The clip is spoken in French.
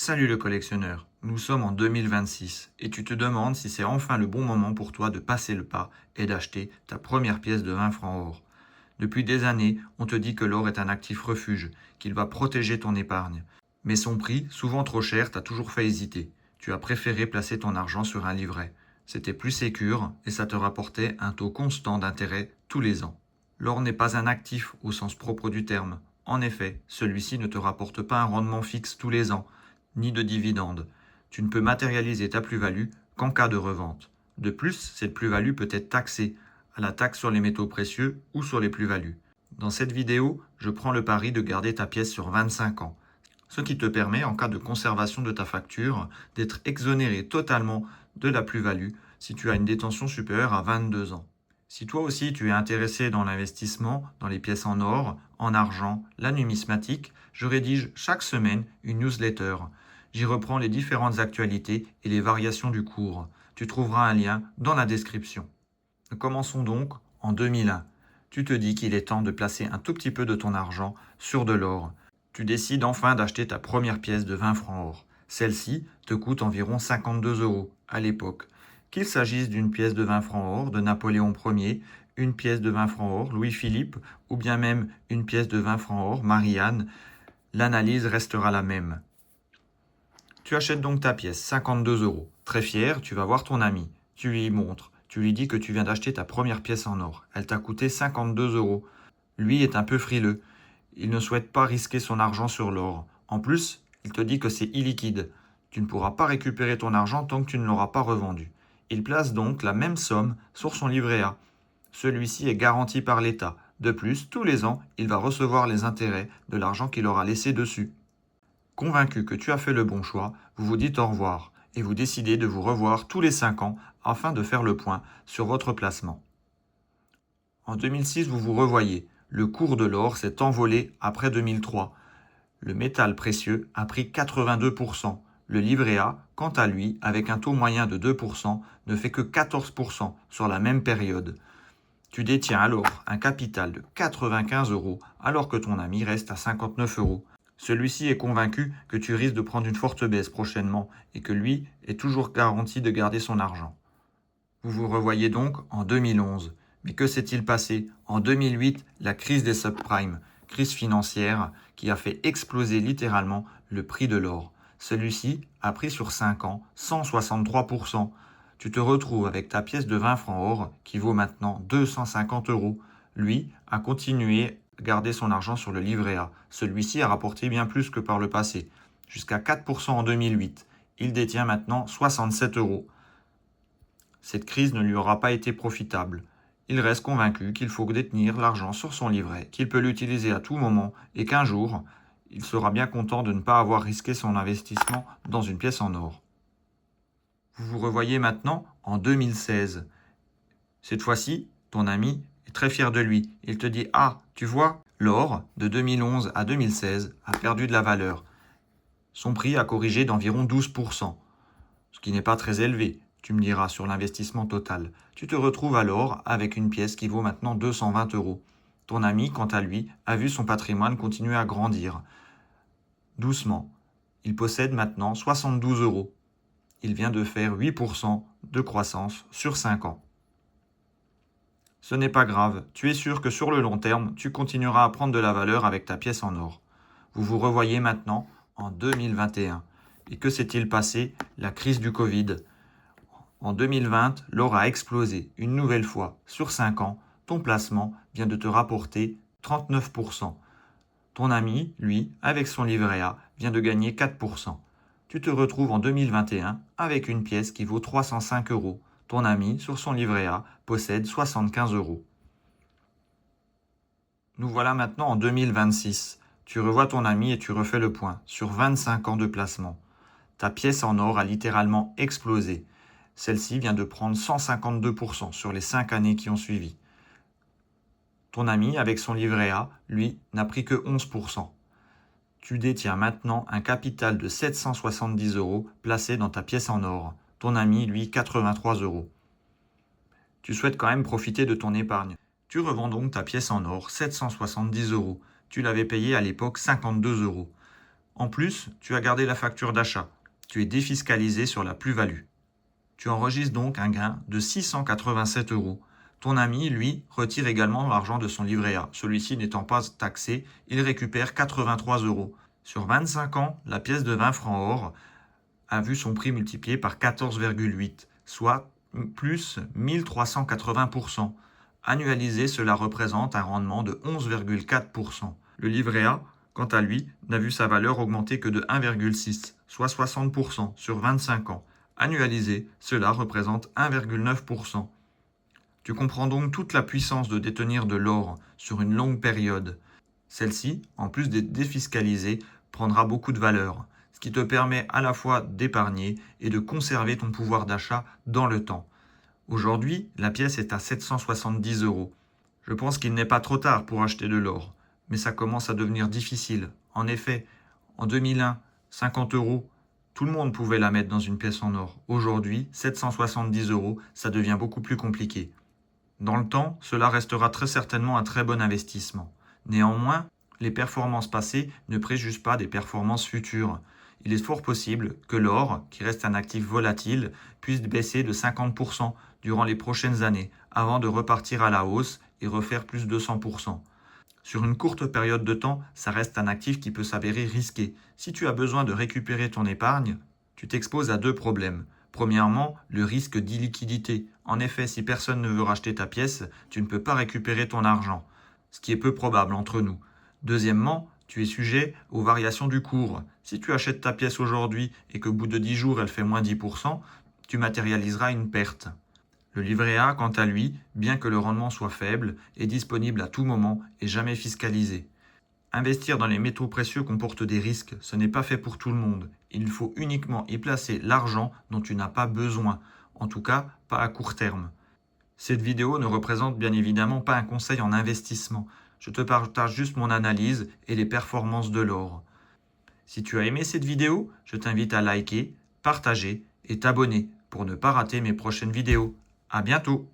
Salut le collectionneur, nous sommes en 2026 et tu te demandes si c'est enfin le bon moment pour toi de passer le pas et d'acheter ta première pièce de 20 francs or. Depuis des années, on te dit que l'or est un actif refuge, qu'il va protéger ton épargne. Mais son prix, souvent trop cher, t'a toujours fait hésiter. Tu as préféré placer ton argent sur un livret. C'était plus sécure et ça te rapportait un taux constant d'intérêt tous les ans. L'or n'est pas un actif au sens propre du terme. En effet, celui-ci ne te rapporte pas un rendement fixe tous les ans, ni de dividendes. Tu ne peux matérialiser ta plus-value qu'en cas de revente. De plus, cette plus-value peut être taxée à la taxe sur les métaux précieux ou sur les plus-values. Dans cette vidéo, je prends le pari de garder ta pièce sur 25 ans, ce qui te permet, en cas de conservation de ta facture, d'être exonéré totalement de la plus-value si tu as une détention supérieure à 22 ans. Si toi aussi tu es intéressé dans l'investissement, dans les pièces en or, en argent, la numismatique, je rédige chaque semaine une newsletter. J'y reprends les différentes actualités et les variations du cours. Tu trouveras un lien dans la description. Commençons donc en 2001. Tu te dis qu'il est temps de placer un tout petit peu de ton argent sur de l'or. Tu décides enfin d'acheter ta première pièce de 20 francs or. Celle-ci te coûte environ 52 euros à l'époque. Qu'il s'agisse d'une pièce de 20 francs or de Napoléon Ier, une pièce de 20 francs or Louis-Philippe ou bien même une pièce de 20 francs or Marie-Anne, l'analyse restera la même. Tu achètes donc ta pièce, 52 euros. Très fier, tu vas voir ton ami. Tu lui montres. Tu lui dis que tu viens d'acheter ta première pièce en or. Elle t'a coûté 52 euros. Lui est un peu frileux. Il ne souhaite pas risquer son argent sur l'or. En plus, il te dit que c'est illiquide. Tu ne pourras pas récupérer ton argent tant que tu ne l'auras pas revendu. Il place donc la même somme sur son livret A. Celui-ci est garanti par l'État. De plus, tous les ans, il va recevoir les intérêts de l'argent qu'il aura laissé dessus. Convaincu que tu as fait le bon choix, vous vous dites au revoir et vous décidez de vous revoir tous les 5 ans afin de faire le point sur votre placement. En 2006, vous vous revoyez. Le cours de l'or s'est envolé après 2003. Le métal précieux a pris 82%. Le livret A, quant à lui, avec un taux moyen de 2%, ne fait que 14% sur la même période. Tu détiens alors un capital de 95 euros alors que ton ami reste à 59 euros. Celui-ci est convaincu que tu risques de prendre une forte baisse prochainement et que lui est toujours garanti de garder son argent. Vous vous revoyez donc en 2011. Mais que s'est-il passé? En 2008, la crise des subprimes, crise financière qui a fait exploser littéralement le prix de l'or. Celui-ci a pris sur 5 ans 163%. Tu te retrouves avec ta pièce de 20 francs or qui vaut maintenant 250 euros. Lui a continué à garder son argent sur le livret A. Celui-ci a rapporté bien plus que par le passé, jusqu'à 4% en 2008. Il détient maintenant 67 euros. Cette crise ne lui aura pas été profitable. Il reste convaincu qu'il faut détenir l'argent sur son livret, qu'il peut l'utiliser à tout moment et qu'un jour, il sera bien content de ne pas avoir risqué son investissement dans une pièce en or. Vous vous revoyez maintenant en 2016. Cette fois-ci, ton ami est très fier de lui. Il te dit « Ah, tu vois, l'or, de 2011 à 2016, a perdu de la valeur. Son prix a corrigé d'environ 12%, ce qui n'est pas très élevé, tu me diras, sur l'investissement total. Tu te retrouves alors avec une pièce qui vaut maintenant 220 euros. Ton ami, quant à lui, a vu son patrimoine continuer à grandir. Doucement. Il possède maintenant 72 euros. Il vient de faire 8% de croissance sur 5 ans. Ce n'est pas grave, tu es sûr que sur le long terme, tu continueras à prendre de la valeur avec ta pièce en or. Vous vous revoyez maintenant en 2021. Et que s'est-il passé? La crise du Covid. En 2020, l'or a explosé une nouvelle fois. Sur 5 ans, ton placement vient de te rapporter 39%. Ton ami, lui, avec son livret A, vient de gagner 4%. Tu te retrouves en 2021 avec une pièce qui vaut 305 euros. Ton ami, sur son livret A, possède 75 euros. Nous voilà maintenant en 2026. Tu revois ton ami et tu refais le point sur 25 ans de placement. Ta pièce en or a littéralement explosé. Celle-ci vient de prendre 152% sur les 5 années qui ont suivi. Ton ami, avec son livret A, lui, n'a pris que 11%. Tu détiens maintenant un capital de 770 euros placé dans ta pièce en or. Ton ami, lui, 83 euros. Tu souhaites quand même profiter de ton épargne. Tu revends donc ta pièce en or, 770 euros. Tu l'avais payée à l'époque 52 euros. En plus, tu as gardé la facture d'achat. Tu es défiscalisé sur la plus-value. Tu enregistres donc un gain de 687 €. Ton ami, lui, retire également l'argent de son livret A. Celui-ci n'étant pas taxé, il récupère 83 €. Sur 25 ans, la pièce de 20 francs or a vu son prix multiplié par 14,8, soit plus 1380%. Annualisé, cela représente un rendement de 11,4%. Le livret A, quant à lui, n'a vu sa valeur augmenter que de 1,6, soit 60% sur 25 ans. Annualisé, cela représente 1,9%. Tu comprends donc toute la puissance de détenir de l'or sur une longue période. Celle-ci, en plus d'être défiscalisée, prendra beaucoup de valeur, ce qui te permet à la fois d'épargner et de conserver ton pouvoir d'achat dans le temps. Aujourd'hui, la pièce est à 770 €. Je pense qu'il n'est pas trop tard pour acheter de l'or, mais ça commence à devenir difficile. En effet, en 2001, 50 €, tout le monde pouvait la mettre dans une pièce en or. Aujourd'hui, 770 €, ça devient beaucoup plus compliqué. Dans le temps, cela restera très certainement un très bon investissement. Néanmoins, les performances passées ne préjugent pas des performances futures. Il est fort possible que l'or, qui reste un actif volatile, puisse baisser de 50% durant les prochaines années, avant de repartir à la hausse et refaire plus de 100%. Sur une courte période de temps, ça reste un actif qui peut s'avérer risqué. Si tu as besoin de récupérer ton épargne, tu t'exposes à deux problèmes. Premièrement, le risque d'illiquidité. En effet, si personne ne veut racheter ta pièce, tu ne peux pas récupérer ton argent, ce qui est peu probable entre nous. Deuxièmement, tu es sujet aux variations du cours. Si tu achètes ta pièce aujourd'hui et qu'au bout de 10 jours elle fait moins 10%, tu matérialiseras une perte. Le livret A, quant à lui, bien que le rendement soit faible, est disponible à tout moment et jamais fiscalisé. Investir dans les métaux précieux comporte des risques, ce n'est pas fait pour tout le monde. Il faut uniquement y placer l'argent dont tu n'as pas besoin, en tout cas pas à court terme. Cette vidéo ne représente bien évidemment pas un conseil en investissement. Je te partage juste mon analyse et les performances de l'or. Si tu as aimé cette vidéo, je t'invite à liker, partager et t'abonner pour ne pas rater mes prochaines vidéos. À bientôt!